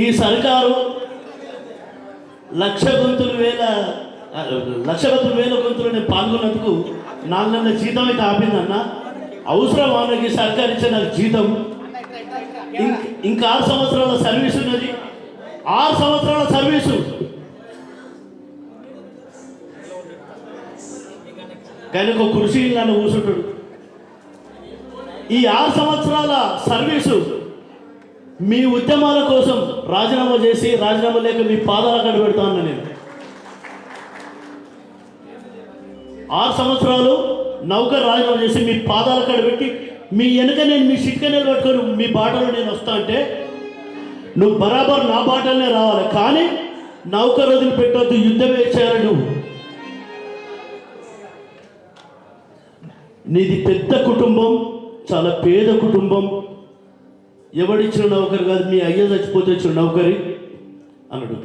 ఈ సర్కారు లక్ష వేల గొంతులు నేను పాల్గొన్నందుకు 4 నెలల జీతం అయితే ఆపిందన్న. అవసరం వాళ్ళకి సర్కారు ఇచ్చే నాకు జీతం. ఇంకా 6 సంవత్సరాల సర్వీస్ ఉన్నది. 6 సంవత్సరాల సర్వీసు కానీ ఒక కుర్చీ నన్ను కూర్చుంటాడు. ఈ 6 సంవత్సరాల సర్వీసు మీ ఉద్యమాల కోసం రాజీనామా చేసి, రాజీనామా లేక మీ పాదాల కడ పెడతా ఉన్నా నేను. 6 సంవత్సరాలు నౌకర్ రాజీనామా చేసి మీ పాదాల కడ పెట్టి మీ వెనుక నేను మీ చిట్క నిలబెట్టుకొని మీ బాటలో నేను వస్తా అంటే నువ్వు బరాబర్ నా బాటలనే రావాలి. కానీ నౌకర్ వదిలిపెట్టొద్దు, యుద్ధమే చేయాలి. నువ్వు నీది పెద్ద కుటుంబం, చాలా పేద కుటుంబం. ఎవడిచ్చిన నౌకరు కాదు, మీ అయ్య చచ్చిపోతే వచ్చిన నౌకరి అన్నాడు.